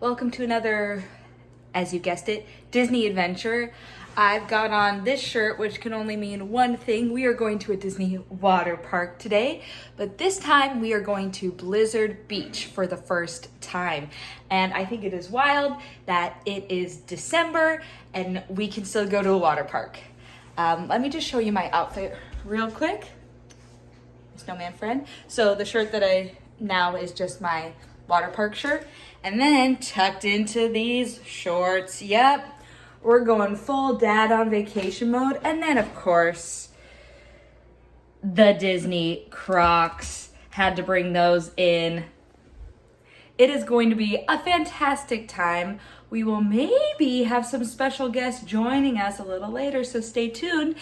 Welcome to another, as you guessed it, Disney adventure. I've got on this shirt, which can only mean one thing. We are going to a Disney water park today, but this time we are going to Blizzard Beach for the first time. And I think it is wild that it is December and we can still go to a water park. Let me just show you my outfit real quick. Snowman friend. So the shirt that I now is just my water park shirt, and then tucked into these shorts. Yep, we're going full dad on vacation mode. And then of course the Disney Crocs, had to bring those in. It is going to be a fantastic time. We will maybe have some special guests joining us a little later, so stay tuned.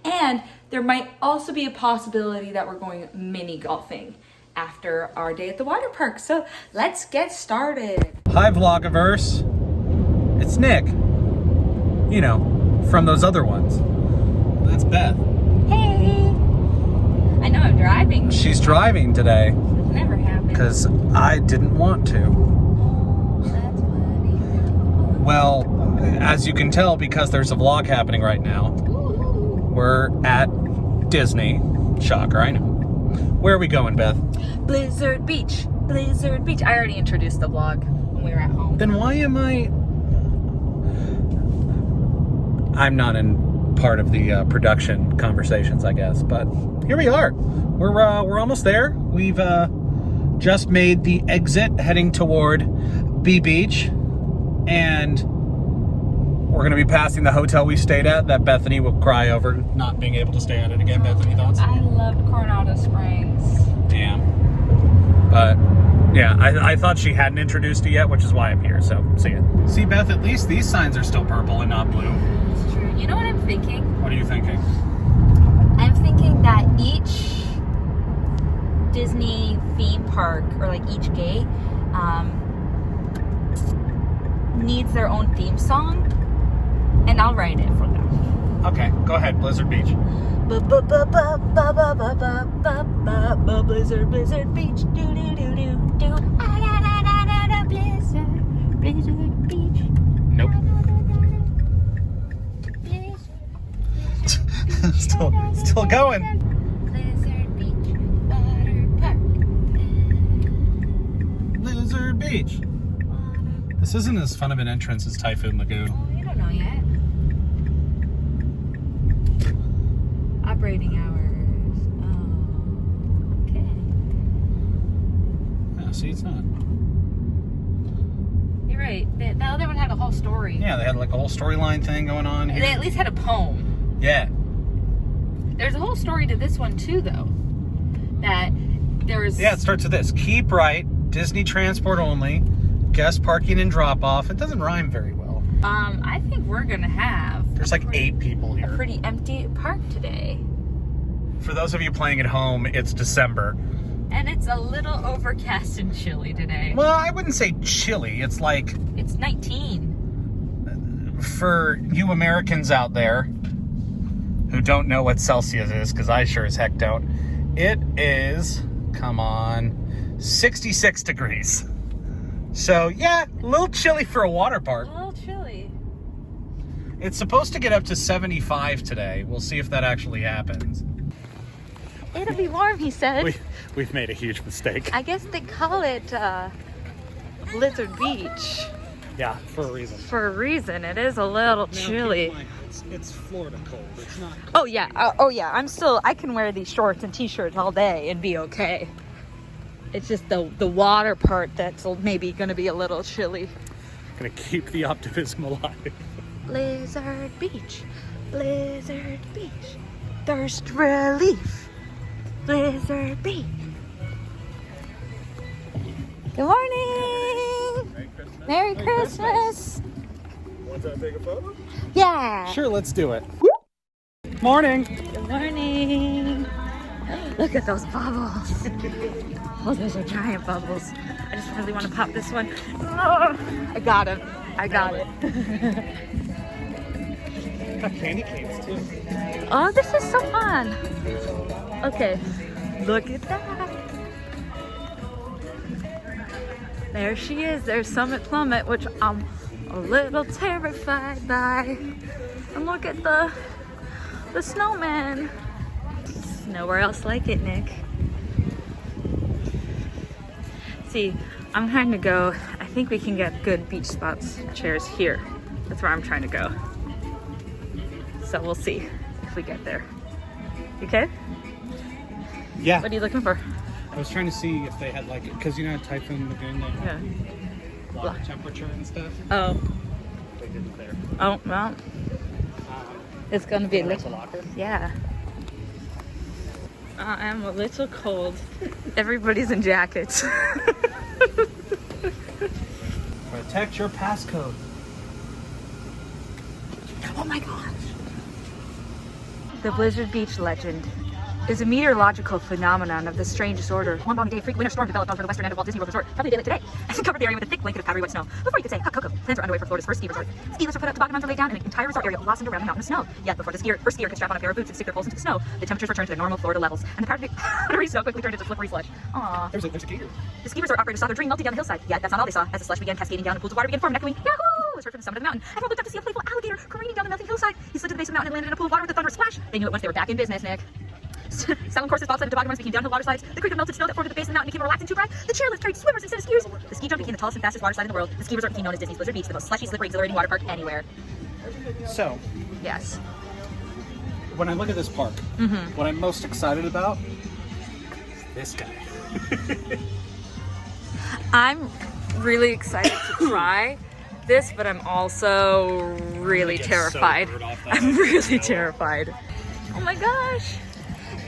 And there might also be a possibility that we're going mini golfing after our day at the water park. So let's get started. Hi Vlogiverse, it's Nick. You know, from those other ones. That's Beth. Hey! I know I'm driving. She's driving today. Never happened. Because I didn't want to. Oh, that's funny. Well, as you can tell, because there's a vlog happening right now, we're at Disney. Shocker, I know. Where are we going, Beth? Blizzard Beach. Blizzard Beach. I already introduced the vlog when we were at home. Then why am I'm not in part of the production conversations, I guess, but here we are. We're almost there. We've just made the exit heading toward B Beach, and we're going to be passing the hotel we stayed at that Bethany will cry over not being able to stay at it again. Bethany, thoughts? I loved Coronado Springs. Yeah. But yeah, I thought she hadn't introduced it yet, which is why I'm here, so see ya. See, Beth, at least these signs are still purple and not blue. It's true. You know what I'm thinking? What are you thinking? I'm thinking that each Disney theme park, or like each gate, needs their own theme song, and I'll write it for them. Okay, go ahead, Blizzard Beach. Blizzard, Blizzard Beach, do do do do do. Blizzard, Blizzard Beach. Nope. Still going. Blizzard Beach, water park. Blizzard Beach. This isn't as fun of an entrance as Typhoon Lagoon. Oh, you don't know yet. Operating hours. Oh, okay. Yeah, see, it's not. You're right. The other one had a whole story. Yeah, they had like a whole storyline thing going on here. They at least had a poem. Yeah. There's a whole story to this one too, though. That there was. Yeah, it starts with this. Keep right, Disney transport only, guest parking and drop off. It doesn't rhyme very well. I think we're gonna have. There's like 8 people here. A pretty empty park today. For those of you playing at home, it's December. And it's a little overcast and chilly today. Well, I wouldn't say chilly. It's like, It's 19. for you Americans out there who don't know what Celsius is, because I sure as heck don't, it is, come on, 66 degrees. So yeah, a little chilly for a water park. A little chilly. It's supposed to get up to 75 today. We'll see if that actually happens. It'll be warm, he said. We've made a huge mistake. I guess they call it Blizzard Beach Yeah, for a reason. for a reason. It is a little chilly. It's Florida cold. It's not cold. Oh yeah, I can wear these shorts and t-shirts all day and be okay. It's just the water part that's maybe gonna be a little chilly. Gonna keep the optimism alive. Blizzard Beach, Blizzard Beach, thirst relief, Blizzard Beach. Good morning! Merry Christmas! Want to take a photo? Yeah! Sure, let's do it. Morning. Good morning! Look at those bubbles! Oh, those are giant bubbles. I just really want to pop this one. Oh, I got him. I got it. Got candy canes too. Oh, this is so fun. Okay, look at that. There she is. There's Summit Plummet, which I'm a little terrified by. And look at the snowman. There's nowhere else like it, Nick. See, I'm trying to go. I think we can get good beach spots, chairs here. That's where I'm trying to go. So we'll see if we get there. You okay? Yeah. What are you looking for? I was trying to see if they had like, because you know Typhoon Lagoon, they Yeah. have water temperature and stuff. Oh. They didn't there. Oh, well. It's gonna be a Rental little. locker. Yeah. I am a little cold. Everybody's in jackets. Protect your passcode. Oh my gosh. The Blizzard Beach legend is a meteorological phenomenon of the strangest order. One long day, freak winter storm developed over the western end of Walt Disney World Resort, probably daylight today, and covered the area with a thick blanket of powdery wet snow. Before you could say, hot cocoa, plans were underway for Florida's first ski resort. Ski lifts were put up, toboggan runs were laid down, and the entire resort area blossomed around the mountain of snow. Yet before the first skier could strap on a pair of boots and stick their poles into the snow, the temperatures returned to their normal Florida levels, and the powdery snow quickly turned into slippery slush. Aww. There's a gator. The ski resort operators saw their dream melting down the hillside. Yet that's not all they saw. As the slush began cascading down, and pools of water began forming, echoing, Yahoo! Was heard from the summit of the mountain. Everyone looked up to see a playful alligator careening down the melting hillside. He slid to the base of the mountain and landed in a pool of water with a thunderous splash. They knew it once they were back in business, Nick. Slalom courses, bobsled, and toboggan runs became downhill water slides. The creek of melted snow that formed at the base of the mountain became a relaxing tube ride. The chairlift carried swimmers instead of skiers. The ski jump became the tallest and fastest water slide in the world. The ski resort became known as Disney's Blizzard Beach, the most slushy, slippery, exhilarating water park anywhere. So, Yes. when I look at this park, what I'm most excited about is this guy. I'm really excited to try this, but I'm also really get so terrified. hurt off that I'm really snow. terrified. Oh my gosh.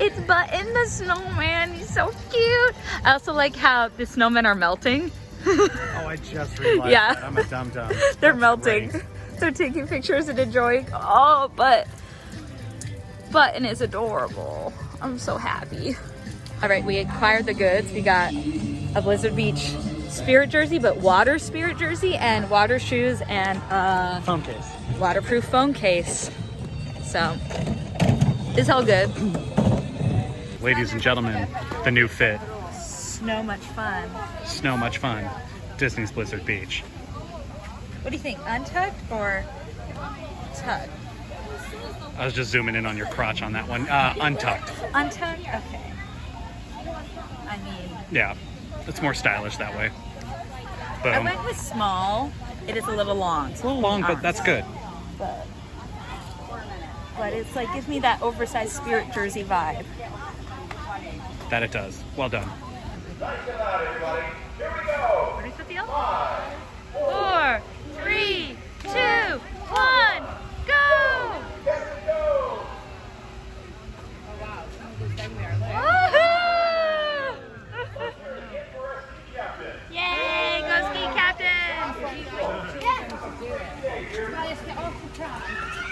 It's Button the snowman. He's so cute. I also like how the snowmen are melting. Oh, I just realized Yeah. that. I'm a dum-dum. They're That's melting. great. They're taking pictures and enjoying. Oh, but Button is adorable. I'm so happy. All right, we acquired the goods. We got a Blizzard Beach spirit jersey, but water spirit jersey, and water shoes, and Phone case. waterproof phone case. So it's all good. Ladies and gentlemen, the new fit. Snow much fun. Snow much fun. Disney's Blizzard Beach. What do you think? Untucked or tucked? I was just zooming in on your crotch on that one. Untucked. Untucked? Okay. I mean, Yeah, it's more stylish that way. I Boom. went with small. It is a little long. It's a little long, but that's good. But it's like, gives me that oversized spirit jersey vibe. That it does. Well done. Ready for the field? 4, 3, 2, 1, go! Woohoo! Yay, go ski captain!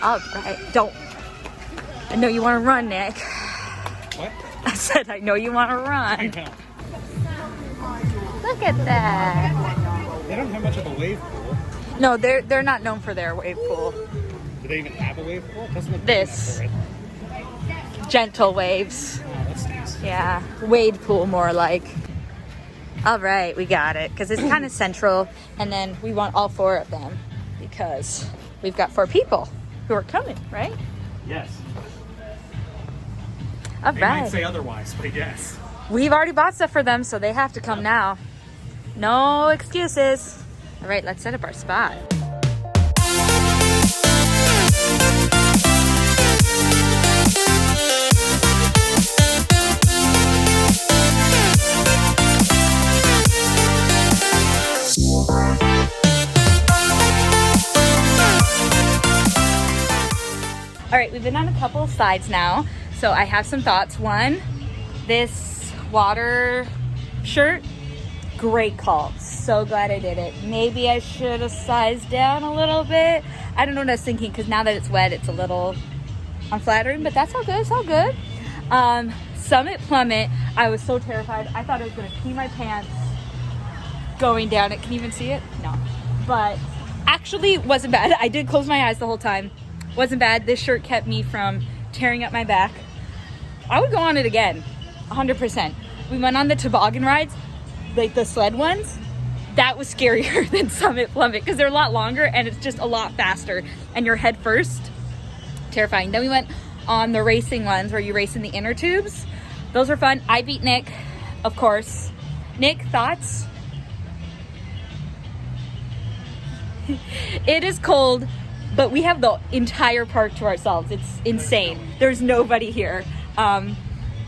All right, don't. I know you want to run, Nick. What? I said I know you want to run. Look at that. They don't have much of a wave pool. No, they're not known for their wave pool. Do they even have a wave pool? It doesn't look This. like it. Gentle waves. Oh, that's nice. Yeah, wade pool more like. All right, we got it. Because it's kind of central. And then we want all 4 of them. Because we've got 4 people who are coming, right? Yes. All They might right. say otherwise, but yes. We've already bought stuff for them, so they have to come now. No excuses. All right, let's set up our spot. All right, we've been on a couple of slides now, so I have some thoughts. One, this water shirt, great call. So glad I did it. Maybe I should have sized down a little bit. I don't know what I was thinking, because now that it's wet, it's a little unflattering, but that's all good. It's all good. Summit Plummet, I was so terrified. I thought I was going to pee my pants going down it. Can you even see it? No. But actually, it wasn't bad. I did close my eyes the whole time. Wasn't bad. This shirt kept me from tearing up my back. I would go on it again, 100%. We went on the toboggan rides, like the sled ones. that was scarier than Summit Plummet because they're a lot longer and it's just a lot faster and you're head first. Terrifying. Then we went on the racing ones where you race in the inner tubes. Those are fun. I beat Nick, of course. Nick, thoughts? It is cold, but we have the entire park to ourselves. It's insane. There's nobody here.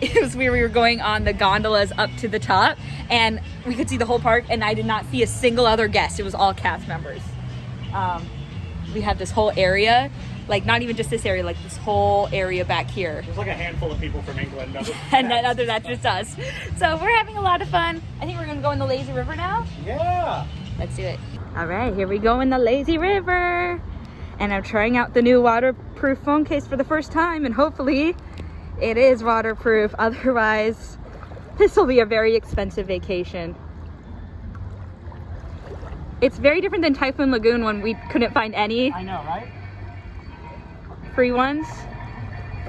It was where we were going on the gondolas up to the top and we could see the whole park and I did not see a single other guest. It was all cast members. We had this whole area, like not even just this area, like this whole area back here. There's like a handful of people from England. And then other than that, just us. So we're having a lot of fun. I think we're gonna go in the lazy river now. Yeah. Let's do it. All right, here we go in the lazy river. And I'm trying out the new waterproof phone case for the first time and hopefully it is waterproof. Otherwise, this will be a very expensive vacation. It's very different than Typhoon Lagoon when we couldn't find any I know, right? free ones.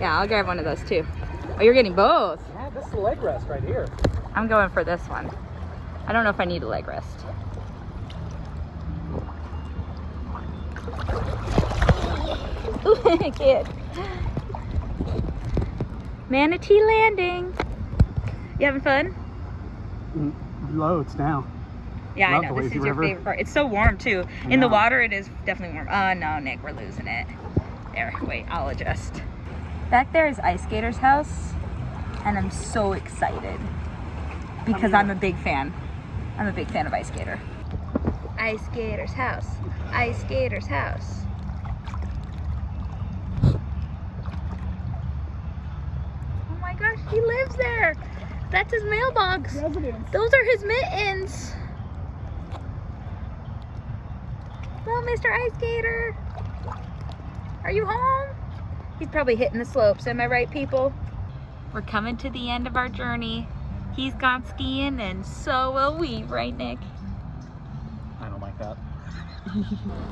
Yeah, I'll grab one of those too. Oh, you're getting both. Yeah, this is the leg rest right here. I'm going for this one. I don't know if I need a leg rest. Ooh, kid. Manatee Landing. You having fun? Loads now. Yeah, Love I know. the This is lazy your river. favorite part. It's so warm too. In the water, it is definitely warm. Oh no, Nick, we're losing it. There, wait, I'll adjust. Back there is Ice Skater's house, and I'm so excited because I'm a big fan. I'm a big fan of Ice Skater. Ice Skater's house. Ice Skater's house. Oh my gosh, he lives there. That's his mailbox. Those are his mittens. Well, Mr. Ice Skater, are you home? He's probably hitting the slopes, am I right, people? We're coming to the end of our journey. He's gone skiing and so will we, right, Nick? I don't like that.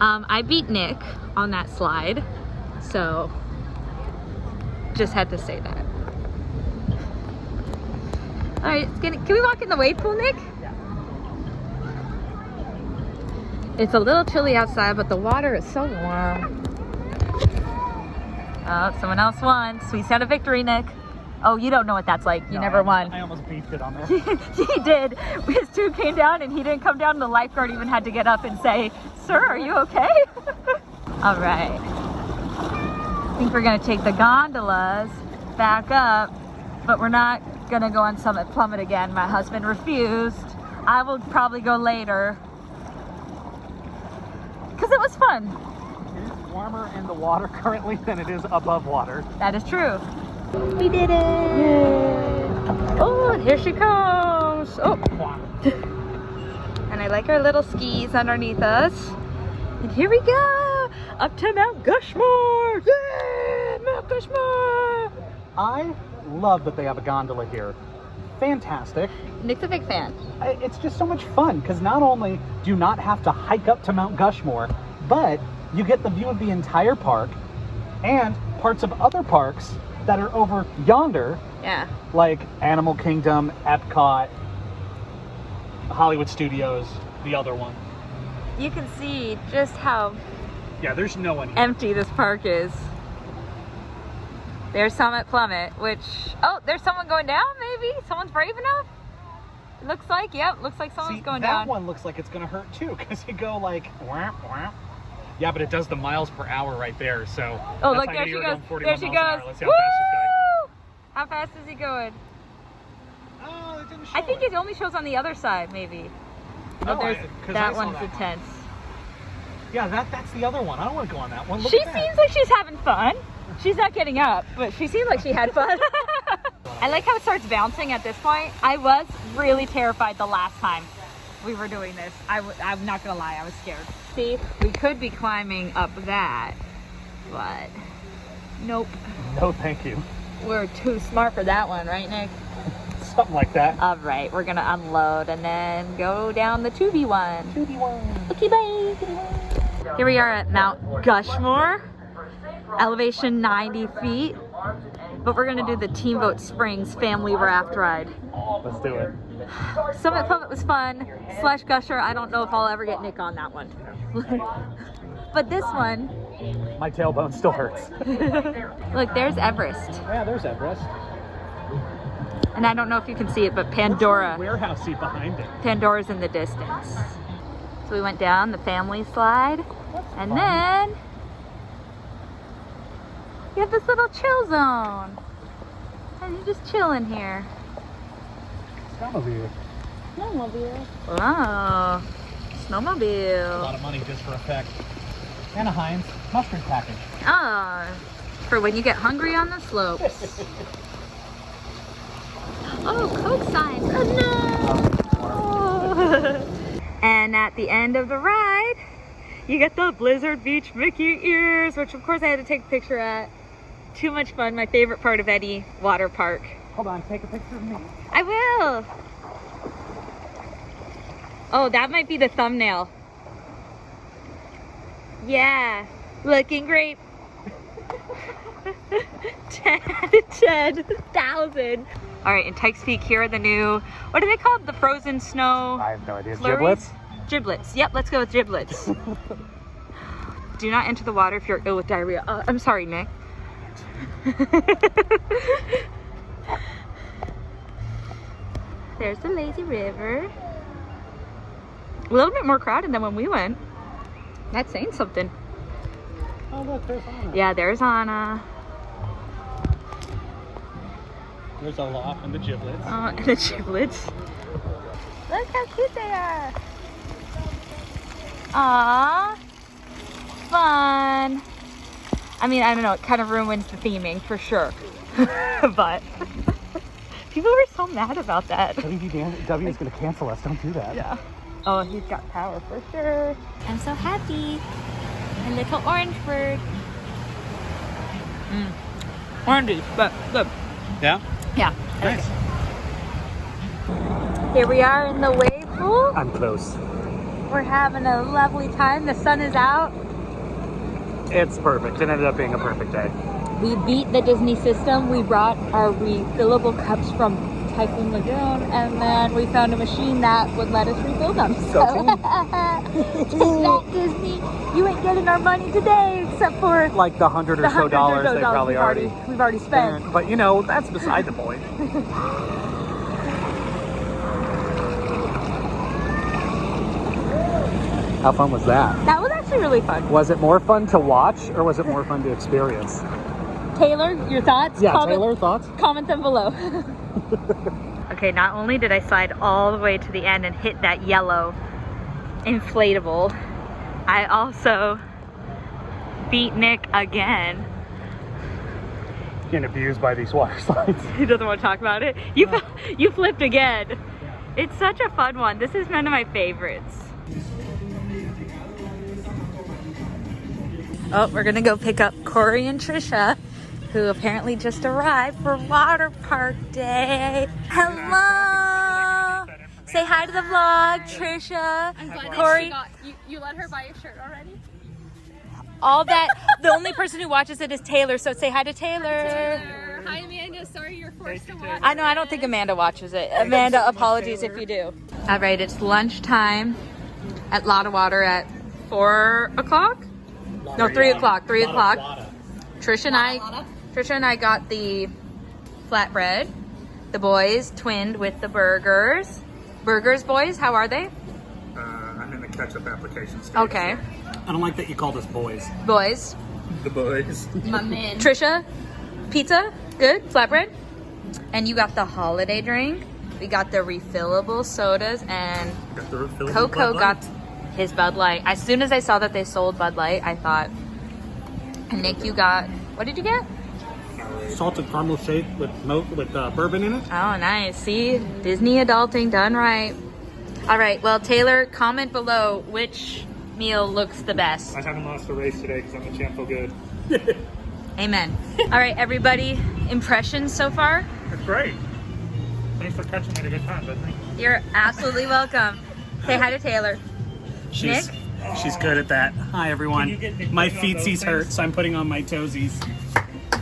I beat Nick on that slide, so just had to say that. All right, can we walk in the wade pool, Nick? Yeah. It's a little chilly outside, but the water is so warm. Oh, someone else won. Sweet sound of victory, Nick. Oh, you don't know what that's like. You never won. I almost beefed it on there. He did. His tube came down and he didn't come down and the lifeguard even had to get up and say, "Sir, are you okay?" All right. I think we're gonna take the gondolas back up, but we're not gonna go on Summit Plummet again. My husband refused. I will probably go later. Because it was fun. It is warmer in the water currently than it is above water. That is true. We did it! Yay. Oh, and here she comes! Oh! And I like our little skis underneath us. And here we go! Up to Mount Gushmore! Yeah! Mount Gushmore! I love that they have a gondola here. Fantastic. Nick's a big fan. It's just so much fun because not only do you not have to hike up to Mount Gushmore, but you get the view of the entire park and parts of other parks that are over yonder, Yeah. like Animal Kingdom, Epcot, Hollywood Studios, the other one. You can see just how Yeah, there's no one here. empty this park is. There's Summit Plummet, which, oh, there's someone going down, maybe? Someone's brave enough? It looks like, yep, looks like someone's See, going that down. one looks like it's gonna hurt too, because you go like, wah, wah. Yeah, but it does the miles per hour right there, so. Oh, that's look, how there you she were goes. going 41 There she miles an hour. goes. Let's see how fast she's Woo! How fast is he going? going. Oh, it didn't show I think it. it only shows on the other side, maybe. No, Oh, there's, 'cause I that saw one's that one. intense. Yeah, that's the other one. I don't want to go on that one. Look She at that. seems like she's having fun. She's not getting up, but she seemed like she had fun. I like how it starts bouncing at this point. I was really terrified the last time we were doing this. I'm not gonna lie, I was scared. See, we could be climbing up that, but nope. No, thank you. We're too smart for that one, right, Nick? Something like that. All right, we're gonna unload and then go down the tubey one. Okay, bye. Here we are at Mount Gushmore, elevation 90 feet. but we're gonna do the Teamboat Springs family raft ride. Let's do it. Summit Summit was fun. Slush Gusher, I don't know if I'll ever get Nick on that one. But this one, My tailbone still hurts. look, there's Everest. Yeah, there's Everest. And I don't know if you can see it, but Pandora. Warehouse seat behind it. Pandora's in the distance. So we went down the family slide, and then you have this little chill zone. And you just chill in here. Snowmobile. Snowmobile. Oh, snowmobile. A lot of money just for effect. And a Heinz mustard package. Ah, for when you get hungry on the slopes. Oh, Coke sign. Oh no! And at the end of the ride, you get the Blizzard Beach Mickey ears, which of course I had to take a picture at. Too much fun. My favorite part of any water park. Hold on, take a picture of me. I will. Oh, that might be the thumbnail. Yeah, looking great. 10,000. All right, in Tykes Peak, here are the new, what are they called? The frozen snow I have no idea. flurries? Giblets? Giblets. Yep, let's go with giblets. Do not enter the water if you're ill with diarrhea. I'm sorry, Nick. There's the lazy river. A little bit more crowded than when we went. That's saying something. Oh, look, there's Anna. Yeah, there's Anna. There's Olaf and the giblets. And the giblets. Look how cute they are. Aww. Fun. I mean, I don't know, it kind of ruins the theming for sure. But people were so mad about that. WDW is going to cancel us. Don't do that. Yeah. Oh, he's got power for sure. I'm so happy. A little orange bird. Orangey, but good. Yeah? Yeah. Nice. Here we are in the wave pool. I'm close. We're having a lovely time. The sun is out. It's perfect. It ended up being a perfect day. We beat the Disney system. We brought our refillable cups from Typhoon Lagoon, and then we found a machine that would let us refill them. So Take that, Disney. You ain't getting our money today, except for Like the $100 or so dollars they probably we've already spent. spent. But you know, that's beside the point. How fun was that? That was actually really fun. Was it more fun to watch or was it more fun to experience? Taylor, your thoughts? Yeah, Taylor, thoughts? Comment them below. Okay, not only did I slide all the way to the end and hit that yellow inflatable, I also beat Nick Again. Getting abused by these water slides. He doesn't want to talk about it. You flipped again. It's such a fun one. This is one of my favorites. Oh, we're gonna go pick up Corey and Trisha, who apparently just arrived for water park day. Hello! Say hi to the vlog, Trisha. I'm glad Corey. that you let her buy a shirt already? All that, the only person who watches it is Taylor, so say hi to Taylor. Hi Amanda, sorry you're forced to watch. I know, I don't think Amanda watches it. Amanda, apologies if you do. All right, it's lunchtime at Lotta Water at 4 o'clock? No, 3 o'clock, 3 o'clock. Trisha and I got the flatbread. The boys twinned with the burgers. Burgers, boys, how are they? I'm in the catch-up application stage. Okay. I don't like that you called us boys. Boys. The boys. My man. Trisha, pizza, good, flatbread. And you got the holiday drink. We got the refillable sodas, and Got the refillable Coco Bud got Light. his Bud Light. As soon as I saw that they sold Bud Light, I thought, and Nick, you got, what did you get? Salted caramel shake with bourbon in it. Oh, nice. See, Disney adulting done right. All right, well, Taylor, comment below which meal looks the best. I haven't lost a race today because I'm the champ. Feel good. Amen. All right, everybody, impressions so far? It's great. Thanks for catching me at a good time, Bethany. You're absolutely welcome. Say hi to Taylor. She's good at that. Hi everyone. My feetsies hurt, so I'm putting on my toesies.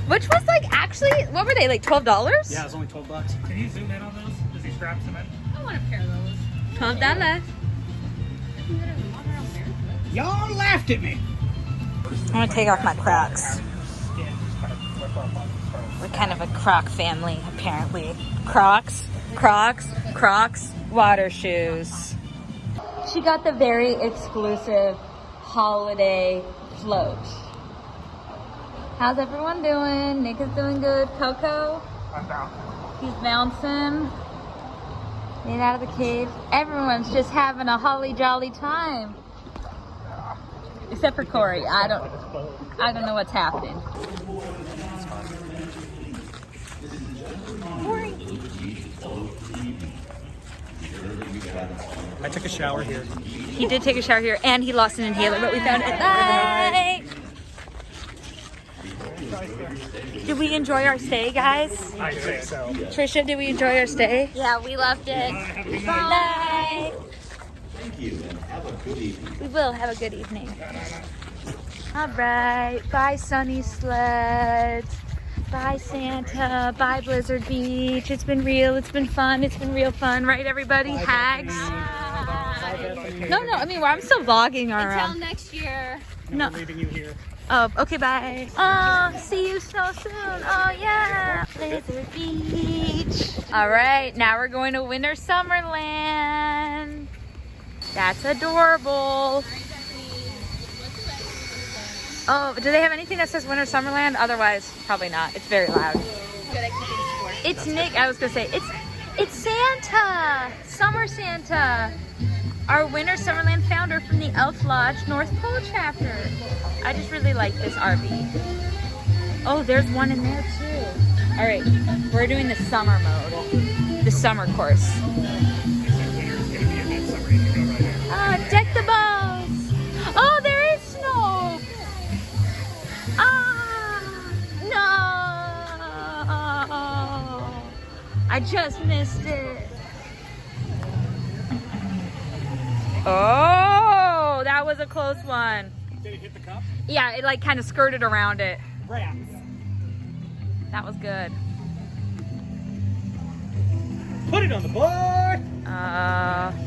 Which was like actually, what were they, like $12? Yeah, it was only $12. Can you zoom in on those? Does he strap them in? I want a pair of those. $12. Y'all laughed at me. I'm gonna take off my Crocs. We're kind of a Croc family, apparently. Crocs, water shoes. She got the very exclusive holiday float. How's everyone doing? Nick is doing good. Coco? I'm down. He's bouncing. Get out of the cave. Everyone's just having a holly jolly time. Except for Corey. I don't know what's happening. I took a shower here. He did take a shower here and he lost an inhaler, but we found it at night. Did we enjoy our stay, guys? I think so. Trisha, did we enjoy our stay? Yeah, we loved it. Good night. We will have a good evening. All right. Bye, Sunny Sleds. Bye, Santa. Bye, Blizzard Beach. It's been real. It's been fun. It's been real fun, right, everybody? Hags. No. I mean, I'm still vlogging our. Until next year. No. Leaving you here. Oh, okay, bye. Oh, see you so soon. Oh, yeah. Blizzard Beach. All right, now we're going to Winter Summerland. That's adorable. Oh, do they have anything that says Winter Summerland? Otherwise, probably not. It's very loud. Good at keeping score. It's Nick. I was gonna say it's Santa, Summer Santa, our Winter Summerland founder from the Elf Lodge North Pole chapter. I just really like this RV. Oh, there's one in there too. All right, we're doing the summer mode, the summer course. Deck the boats. Oh, there is snow. No. I just missed it. Oh, that was a close one. Did it hit the cup? Yeah, it like kind of skirted around it. Rats. That was good. Put it on the board.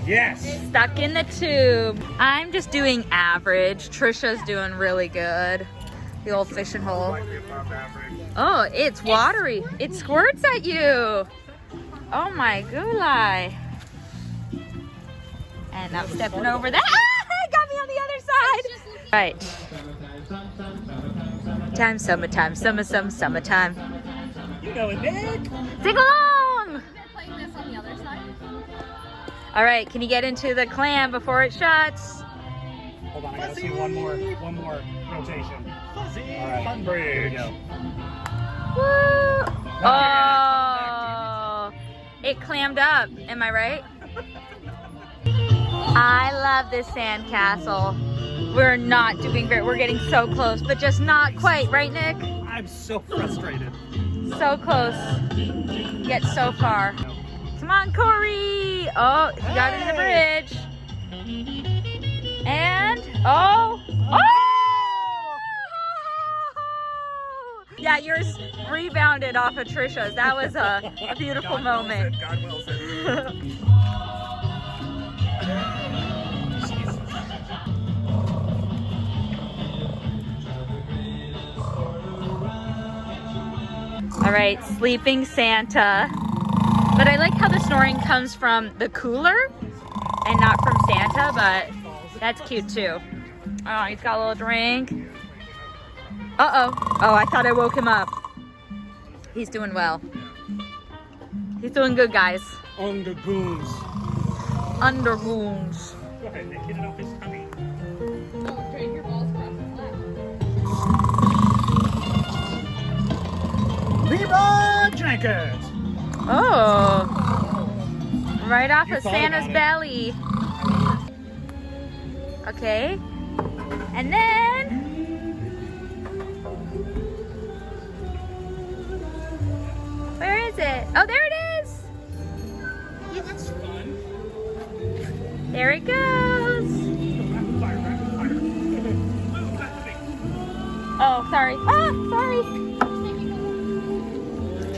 Yes. Stuck in the tube. I'm just doing average. Trisha's doing really good. The old fishing hole. Slightly above average. Oh, it's watery. It squirts at you. Oh my gulai. And I'm stepping over that. Ah, it got me on the other side. Right. Summertime. Summertime. You know it, Nick. Sing along. They're playing this on the other side. All right, can you get into the clam before it shuts? Hold on, I gotta see one more rotation. Fuzzy. All right. Fun There bridge. you go. Woo! Oh, it clammed up. Am I right? I love this sandcastle. We're not doing great. We're getting so close, but just not quite, right, Nick? I'm so frustrated. So close, yet so far. Come on, Corey! Oh, you got it in the bridge. And, oh! Yeah, yours rebounded off of Trisha's. That was a beautiful moment. God wills it. All right, sleeping Santa. But I like how the snoring comes from the cooler and not from Santa, but that's cute too. Oh, he's got a little drink. Uh-oh. Oh, I thought I woke him up. He's doing well. He's doing good, guys. Undergoons. Undergoons. Go ahead, Nick. Get it off his tummy. Don't drain your balls across his lap. Leroy Jenkins. Oh. Right off You of thought Santa's about it. belly. Okay. And then... where is it? Oh, there it is! Yeah, that's fun. There it goes! Rapid fire, rapid fire. Move, left. Oh, sorry. Ah, sorry.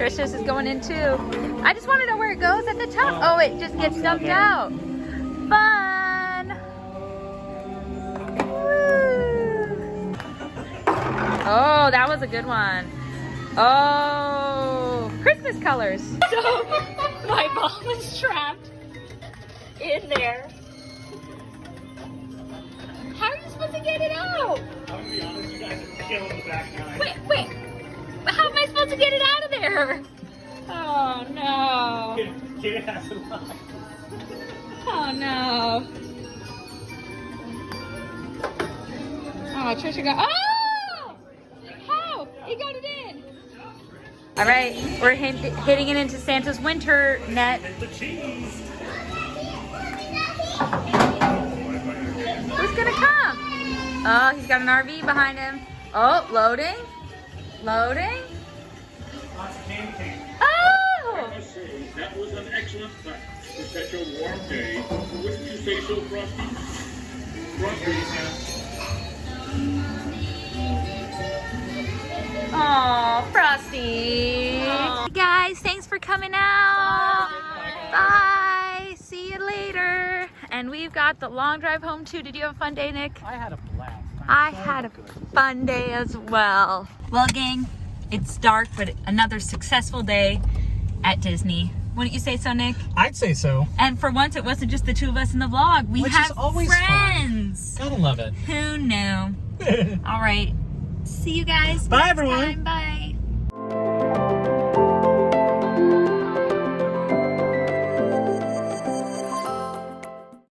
Trish's is going in too. I just want to know where it goes at the top. Oh, it just gets dumped out. Fun. Woo. Oh, that was a good one. Oh, Christmas colors. So my ball is trapped in there. How are you supposed to get it out? I'm gonna be honest, you guys are killing the back nine. Wait. How am I supposed to get it out of there? Oh no. Kid has a lot. Oh no. Oh, Trisha got. Oh! How? He got it in. All right, we're hitting it into Santa's winter net. The cheese. Who's gonna come? Oh, he's got an RV behind him. Oh, loading. Loading. Lots of candy cane. Oh! I must say, that was an excellent fact for such a warm day. Wouldn't you say so, Frosty? Frosty, Oh, Frosty. Hey guys, thanks for coming out. Bye. See you later. And we've got the long drive home too. Did you have a fun day, Nick? I had a blast. I had a fun day as well. Well, gang, it's dark, but another successful day at Disney. Wouldn't you say so, Nick? I'd say so. And for once, it wasn't just the two of us in the vlog. We Which have is always friends. Gotta love it. Who knew? All right. See you guys Bye, next everyone. time. Bye.